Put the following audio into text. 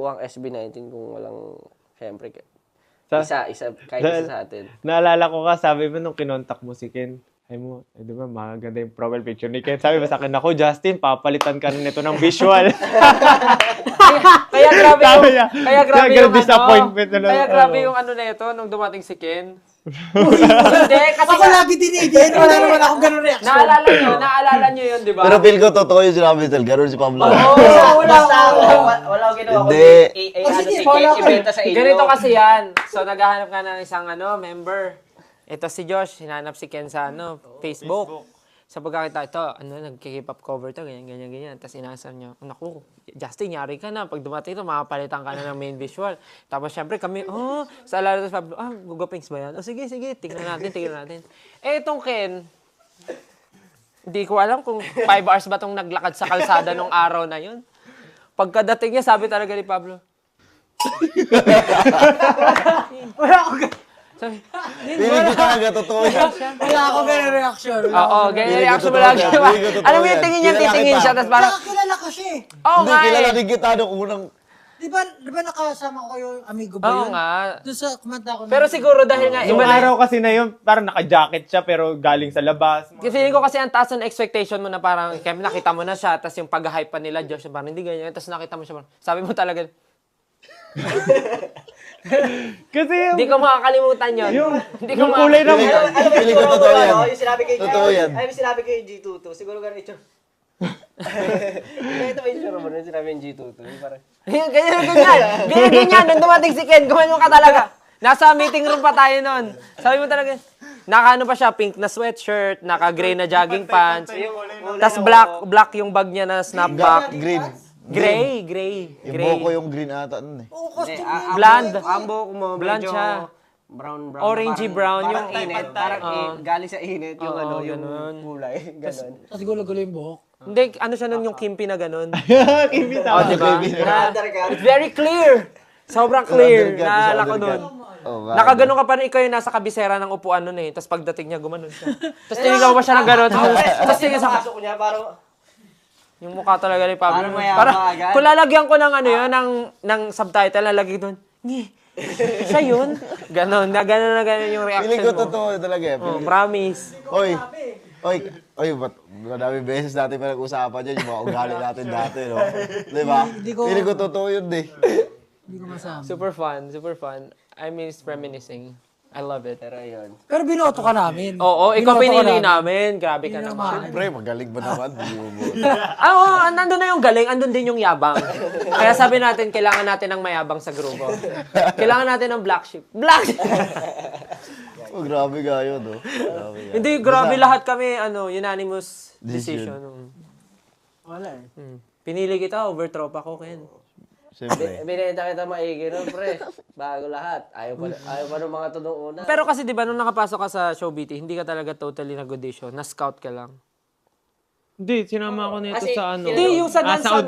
ang SB19 kung walang, syempre, Sa- kahit isa sa atin. Naalala ko ka, sabi mo nung kinontak mo si Ken, ay mo, di ba, maganda yung profile picture ni Ken. Sabi mo sa akin, ako, Justin, papalitan ka na nito ng visual. Kaya grabe Sabi yung, niya, kaya grabe yung disappointment na kaya lang. grabe Oo. yung ano na ito nung dumating si Ken. Hindi, kasi Ako lagi dinidin. Wala naman akong ganun reaction. naalala nyo yun, di ba? Pero feel ko totoo yung sinabi ni Tel. Ganun si Pablo. Wala Wala akong ginawa Hindi. kundi sige, follow ko. ibenta sa inyo. Ganito kasi yan. So, naghahanap ka ng isang member. Ito si Josh, hinanap si Ken sa Facebook. Sa pagkakita, ito, nagkikip up cover to, ganyan. Tapos inasal niya, naku, Justin, yari ka na. Pag dumating ito, makapalitan ka na ng main visual. Tapos syempre kami, sa alala sa Pablo, gugupings ba yan? Sige, tingnan natin. Eh, itong Ken, hindi ko alam kung 5 hours ba itong naglakad sa kalsada nung araw na yun. Pagkadating niya, sabi talaga ni Pablo, Wala akong sabi, Feeling ko talaga totoo yan. Wala akong ganun reaction. oo, ganyan Feeling ko reaction mo totoo lagi. yan. Feeling ko totoo Alam mo yung yan. tingin niya, Kilala titingin kita. siya, tapos parang, Nakakilala ko siya eh. oo Hindi, nga kilala eh. din kita nung unang... Di ba nakasama ko yung amigo ba Oo yun? nga. Doon sa kumanta ko. Pero siguro dahil nga, Yung iba na araw kasi na yun, parang naka-jacket siya pero galing sa labas. feeling ko kasi ang taas ng expectation mo na parang, kaya nakita mo na siya, tapos yung pag-hype pa nila, Josh, parang hindi ganyan, tapos nakita mo siya, parang, sabi mo talaga, Kasi yung, hindi ko makakalimutan yun. Hindi ko yung kulay ng... Feeling ko totoo yan. Yung sinabi kay Totoo yan. Ay, yung sinabi kay G22. Siguro ganun ito. Ito ba yung sinabi mo? Yung sinabi yung G22. Yung parang... Ganyan. Nung dumating si Ken, gumanyo ka talaga. Nasa meeting room pa tayo nun. Sabi mo talaga, naka pa siya, pink na sweatshirt, naka gray na jogging pants, tas black yung bag niya na snapback. Green. Gray. Yung buko yung green ata nun eh. Oo, costume yun. Blonde. Ambo mo, Blonde medyo siya. brown. Orangey brown Parang yung init. Parang galing sa init yung Oo, yung ganun. kulay. Ganun. Tapos gulo-gulo yung buhok. Hindi, ano siya nun yung kimpi na ganun. Kimbi Oh, di ba? It's very clear. Sobrang clear. Undercut, Naalala ko undercut. nun. Oh, nga. Nakaganon ka pa rin, ikaw yung nasa kabisera ng upuan nun eh. Tapos pagdating niya, gumanon siya. Tapos tinignan mo pa siya ng gano'n. Tapos tingin sa... Pasok niya, parang... Yung mukha talaga ni Pablo. Parang mayabang Parang, agad. kung lalagyan ko ng ng subtitle, lalagay doon, siya yun? Ganon, na ganon yung Feeling reaction ko mo. totoo talaga eh. Oh, promise. Oy, ba't madami beses natin pinag-usapan dyan yung mga ugali natin dati, no? Di ba? Feeling ko totoo yun eh. Hindi ko masama. Super fun. I miss reminiscing. I love it. Pero yun. Pero binoto ka namin. Oo, ikaw Binoto ka pinili namin. Grabe ka Hindi naman. Siyempre, magaling ba naman? Di mo mo. Oo, nandun na yung galing, andun din yung yabang. Kaya sabi natin, kailangan natin ng mayabang sa grupo. Kailangan natin ng black sheep. Black sheep! Oh, grabe nga yun, no? Grabe nga. Hindi, grabe lahat kami, unanimous decision. Wala eh. Pinili kita over tropa ko, Ken. Siyempre. Binenta kita maigi nun, pre. Bago lahat. Ayaw pa ng mga to nung una. Pero kasi di ba nung nakapasok ka sa show BT, hindi ka talaga totally nag-audition, na-scout ka lang. Hindi, sinama ako nito Kasi sa ano. Hindi, yung sa dance, Sa